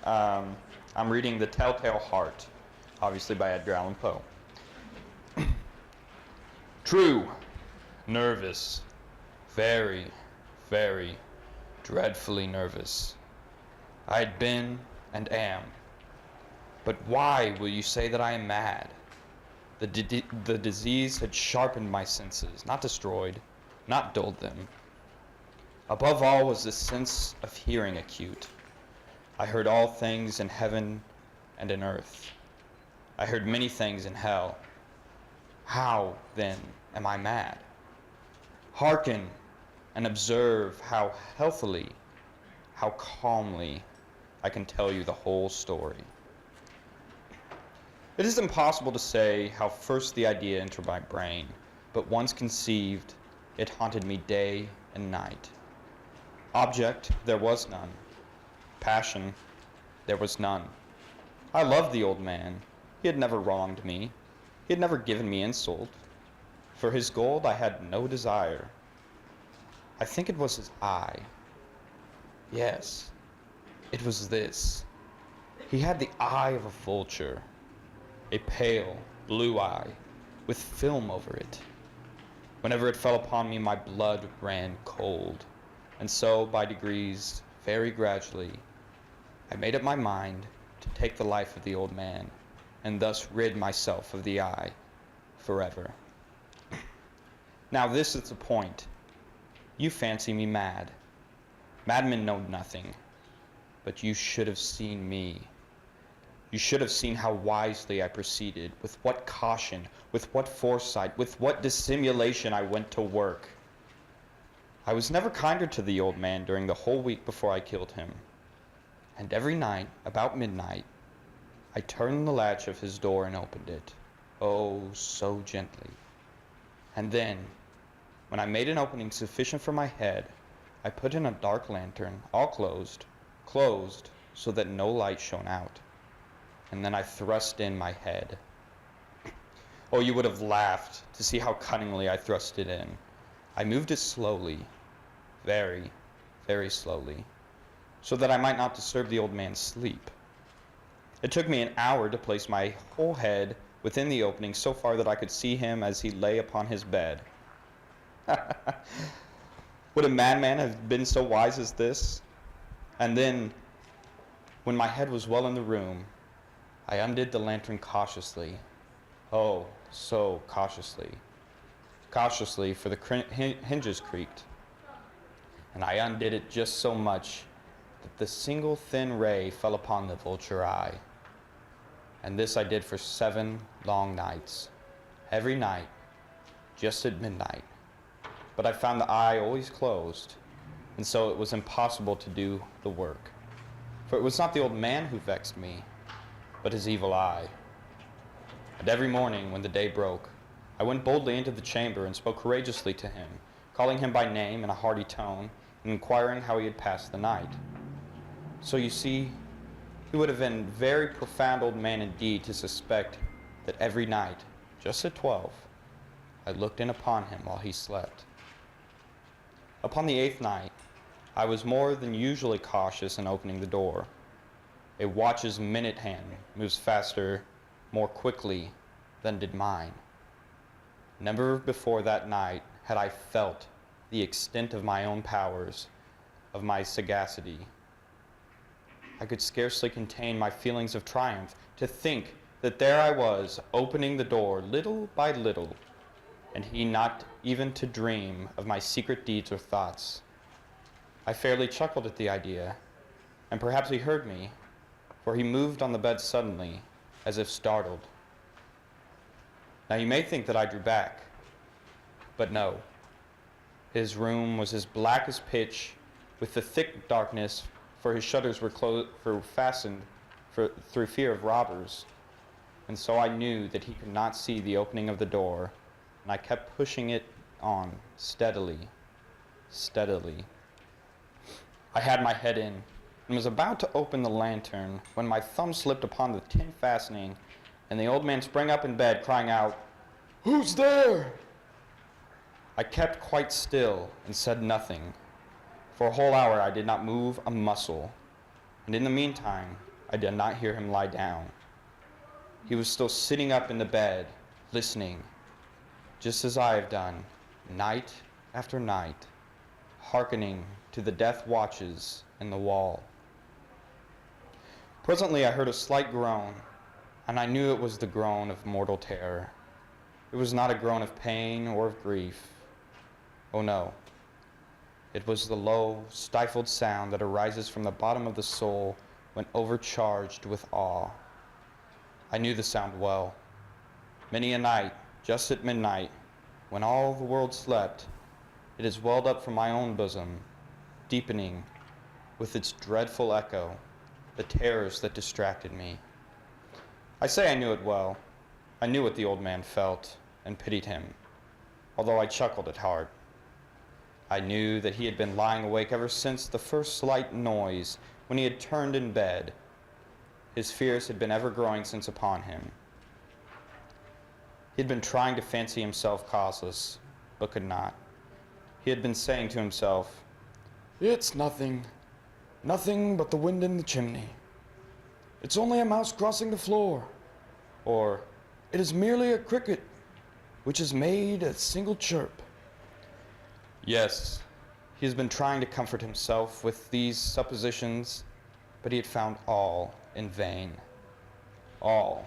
I'm reading The Telltale Heart, obviously by Edgar Allan Poe. True, nervous, very, very dreadfully nervous. I had been and am. But why will you say that I am mad? The disease had sharpened my senses, not destroyed, not dulled them. Above all was the sense of hearing acute. I heard all things in heaven and in earth. I heard many things in hell. How, then, am I mad? Hearken and observe how healthily, how calmly I can tell you the whole story. It is impossible to say how first the idea entered my brain, but once conceived, it haunted me day and night. Object, there was none. Passion, there was none. I loved the old man. He had never wronged me. He had never given me insult. For his gold I had no desire. I think it was his eye. Yes, it was this. He had the eye of a vulture, a pale blue eye with film over it. Whenever it fell upon me, my blood ran cold, and so, by degrees, very gradually, I made up my mind to take the life of the old man, and thus rid myself of the eye forever. Now this is the point. You fancy me mad. Madmen know nothing, but you should have seen me. You should have seen how wisely I proceeded, with what caution, with what foresight, with what dissimulation I went to work. I was never kinder to the old man during the whole week before I killed him. And every night, about midnight, I turned the latch of his door and opened it, oh, so gently. And then, when I made an opening sufficient for my head, I put in a dark lantern, all closed so that no light shone out. And then I thrust in my head. Oh, you would have laughed to see how cunningly I thrust it in. I moved it slowly, very, very slowly, so that I might not disturb the old man's sleep. It took me an hour to place my whole head within the opening so far that I could see him as he lay upon his bed. Would a madman have been so wise as this? And then, when my head was well in the room, I undid the lantern cautiously. Oh, so cautiously. Cautiously, for the hinges creaked. And I undid it just so much that the single thin ray fell upon the vulture eye. And this I did for 7 long nights. Every night, just at midnight. But I found the eye always closed, and so it was impossible to do the work. For it was not the old man who vexed me, but his evil eye. And every morning, when the day broke, I went boldly into the chamber and spoke courageously to him, calling him by name in a hearty tone, and inquiring how he had passed the night. So you see, he would have been a very profound old man indeed to suspect that every night, just at 12, I looked in upon him while he slept. Upon the 8th night, I was more than usually cautious in opening the door. A watch's minute hand moves faster, more quickly than did mine. Never before that night had I felt the extent of my own powers, of my sagacity. I could scarcely contain my feelings of triumph to think that there I was, opening the door little by little, and he not even to dream of my secret deeds or thoughts. I fairly chuckled at the idea, and perhaps he heard me, for he moved on the bed suddenly, as if startled. Now you may think that I drew back, but no. His room was as black as pitch, with the thick darkness, for his shutters were fastened through fear of robbers, and so I knew that he could not see the opening of the door, and I kept pushing it on steadily, steadily. I had my head in, and was about to open the lantern when my thumb slipped upon the tin fastening, and the old man sprang up in bed, crying out, "Who's there?" I kept quite still and said nothing. For a whole hour I did not move a muscle, and in the meantime I did not hear him lie down. He was still sitting up in the bed, listening, just as I have done, night after night, hearkening to the death watches in the wall. Presently I heard a slight groan, and I knew it was the groan of mortal terror. It was not a groan of pain or of grief. Oh no. It was the low, stifled sound that arises from the bottom of the soul when overcharged with awe. I knew the sound well. Many a night, just at midnight, when all the world slept, it has welled up from my own bosom, deepening, with its dreadful echo, the terrors that distracted me. I say I knew it well. I knew what the old man felt, and pitied him, although I chuckled at heart. I knew that he had been lying awake ever since the first slight noise, when he had turned in bed. His fears had been ever growing since upon him. He had been trying to fancy himself causeless, but could not. He had been saying to himself, "It's nothing but the wind in the chimney. It's only a mouse crossing the floor." Or, "It is merely a cricket, which has made a single chirp." Yes, he has been trying to comfort himself with these suppositions, but he had found all in vain. All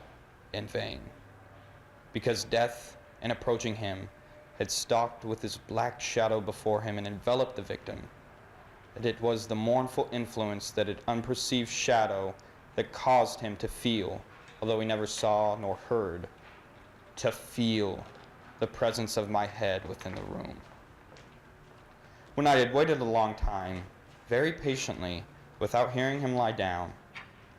in vain. Because death, in approaching him, had stalked with his black shadow before him and enveloped the victim. And it was the mournful influence that an unperceived shadow that caused him to feel, although he never saw nor heard, to feel the presence of my head within the room. When I had waited a long time, very patiently, without hearing him lie down,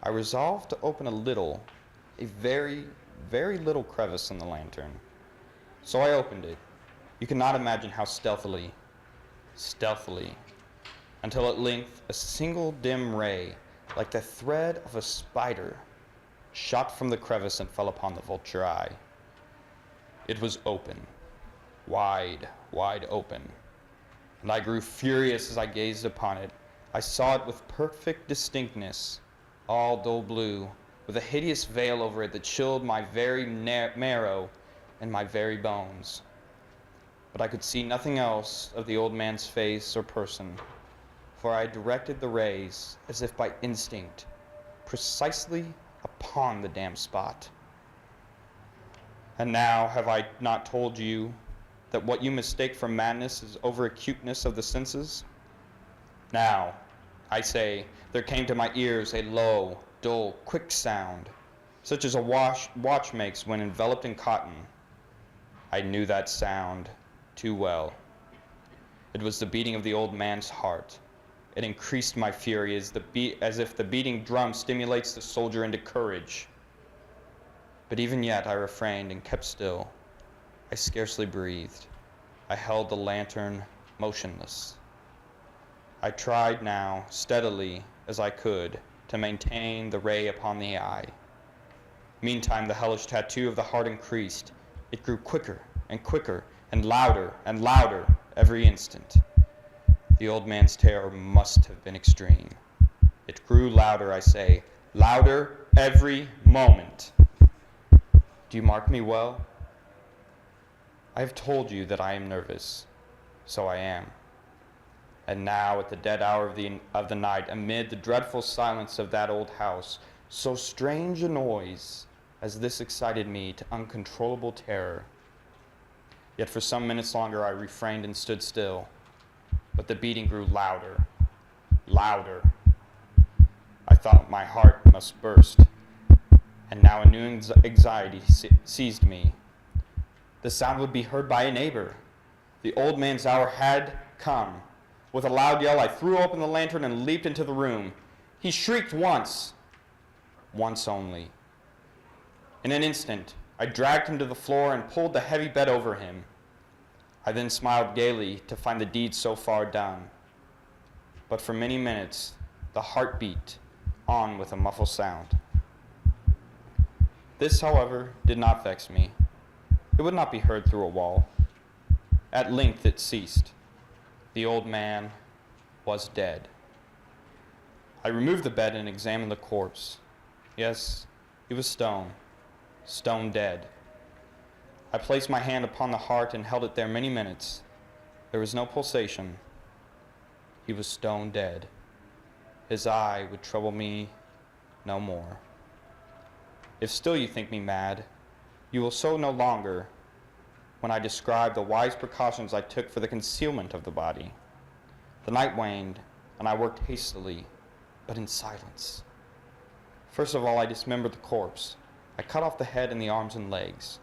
I resolved to open a very, very little crevice in the lantern. So I opened it. You cannot imagine how stealthily, until at length a single dim ray, like the thread of a spider, shot from the crevice and fell upon the vulture eye. It was open, wide, wide open, and I grew furious as I gazed upon it. I saw it with perfect distinctness, all dull blue, with a hideous veil over it that chilled my very marrow and my very bones. But I could see nothing else of the old man's face or person, for I directed the rays, as if by instinct, precisely upon the damned spot. And now have I not told you that what you mistake for madness is over-acuteness of the senses? Now, I say, there came to my ears a low, dull, quick sound, such as a watch makes when enveloped in cotton. I knew that sound too well. It was the beating of the old man's heart. It increased my fury as if the beating drum stimulates the soldier into courage. But even yet I refrained and kept still. I scarcely breathed. I held the lantern motionless. I tried now, steadily as I could, to maintain the ray upon the eye. Meantime the hellish tattoo of the heart increased. It grew quicker and quicker and louder every instant. The old man's terror must have been extreme. It grew louder, I say, louder every moment. Do you mark me well? I have told you that I am nervous. So I am. And now, at the dead hour of the night, amid the dreadful silence of that old house, so strange a noise as this excited me to uncontrollable terror. Yet for some minutes longer I refrained and stood still, but the beating grew louder. I thought my heart must burst, and now a new anxiety seized me. The sound would be heard by a neighbor. The old man's hour had come. With a loud yell, I threw open the lantern and leaped into the room. He shrieked once only. In an instant, I dragged him to the floor and pulled the heavy bed over him. I then smiled gaily to find the deed so far done. But for many minutes, the heart beat on with a muffled sound. This, however, did not vex me. It would not be heard through a wall. At length it ceased. The old man was dead. I removed the bed and examined the corpse. Yes, he was stone dead. I placed my hand upon the heart and held it there many minutes. There was no pulsation. He was stone dead. His eye would trouble me no more. If still you think me mad, you will so no longer when I describe the wise precautions I took for the concealment of the body. The night waned, and I worked hastily, but in silence. First of all, I dismembered the corpse. I cut off the head and the arms and legs.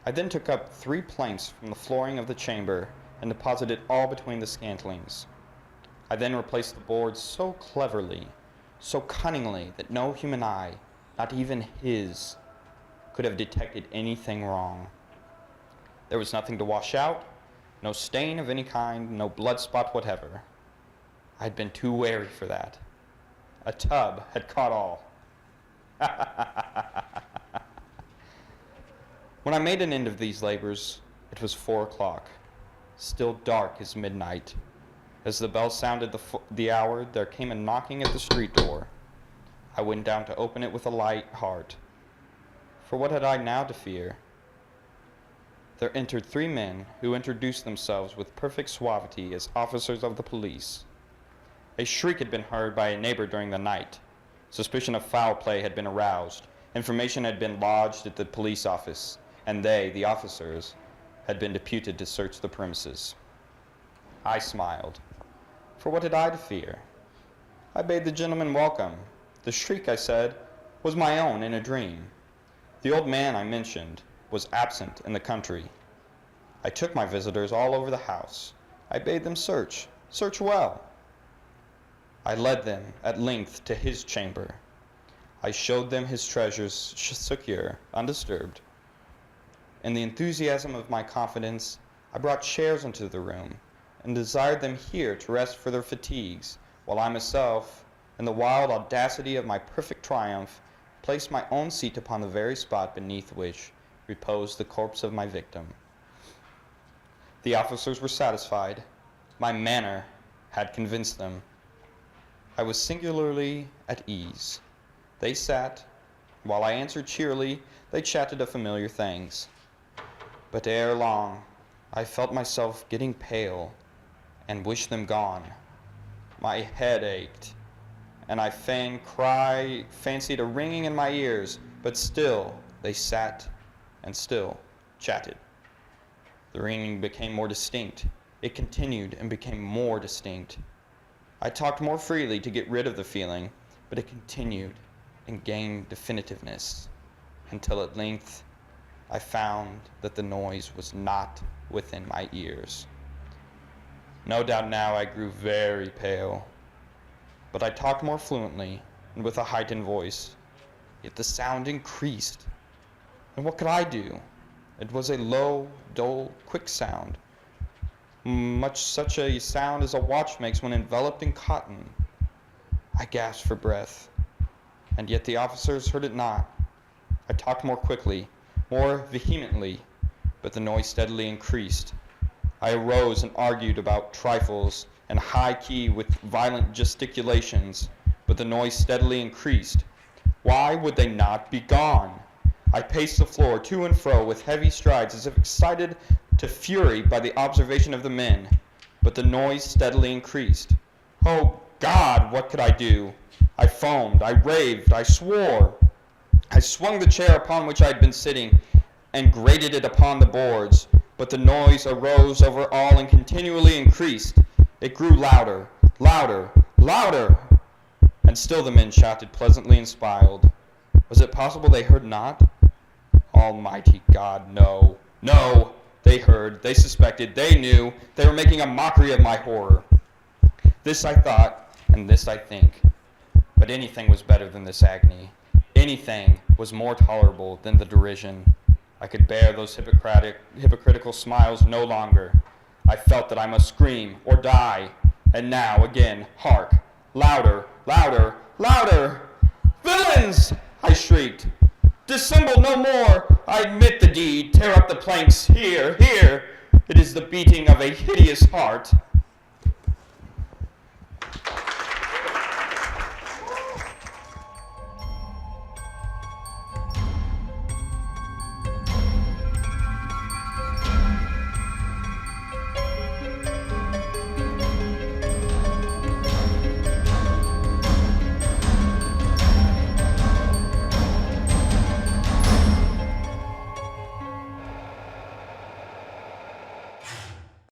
I then took up 3 planks from the flooring of the chamber and deposited all between the scantlings. I then replaced the boards so cleverly, so cunningly, that no human eye, not even his, could have detected anything wrong. There was nothing to wash out, no stain of any kind, no blood spot whatever. I had been too wary for that. A tub had caught all. When I made an end of these labors, it was 4 o'clock, still dark as midnight. As the bell sounded the hour, there came a knocking at the street door. I went down to open it with a light heart. For what had I now to fear? There entered 3 men who introduced themselves with perfect suavity as officers of the police. A shriek had been heard by a neighbor during the night. Suspicion of foul play had been aroused. Information had been lodged at the police office, and they, the officers, had been deputed to search the premises. I smiled. For what had I to fear? I bade the gentleman welcome. The shriek, I said, was my own in a dream. The old man I mentioned was absent in the country. I took my visitors all over the house. I bade them search well. I led them at length to his chamber. I showed them his treasures secure, undisturbed. In the enthusiasm of my confidence, I brought chairs into the room and desired them here to rest for their fatigues, while I myself, in the wild audacity of my perfect triumph, placed my own seat upon the very spot beneath which reposed the corpse of my victim. The officers were satisfied. My manner had convinced them. I was singularly at ease. They sat. While I answered cheerily, they chatted of familiar things. But ere long, I felt myself getting pale and wished them gone. My head ached, and I fancied a ringing in my ears, but still they sat and still chatted. The ringing became more distinct. It continued and became more distinct. I talked more freely to get rid of the feeling, but it continued and gained definitiveness, until at length I found that the noise was not within my ears. No doubt now I grew very pale, but I talked more fluently and with a heightened voice. Yet the sound increased, and what could I do? It was a low, dull, quick sound, much such a sound as a watch makes when enveloped in cotton. I gasped for breath, and yet the officers heard it not. I talked more quickly, more vehemently, but the noise steadily increased. I arose and argued about trifles and high key with violent gesticulations, but the noise steadily increased. Why would they not be gone? I paced the floor to and fro with heavy strides as if excited to fury by the observation of the men, but the noise steadily increased. Oh God, what could I do? I foamed, I raved, I swore. I swung the chair upon which I had been sitting and grated it upon the boards, but the noise arose over all and continually increased. It grew louder, louder, louder, and still the men shouted pleasantly and smiled. Was it possible they heard not? Almighty God, no, no! They heard, they suspected, they knew, they were making a mockery of my horror. This I thought, and this I think. But anything was better than this agony. Anything was more tolerable than the derision. I could bear those hypocritical smiles no longer. I felt that I must scream or die. And now, again, hark! Louder, louder, louder! Villains! I shrieked. Dissemble no more! I admit the deed. Tear up the planks. Here, here! It is the beating of a hideous heart.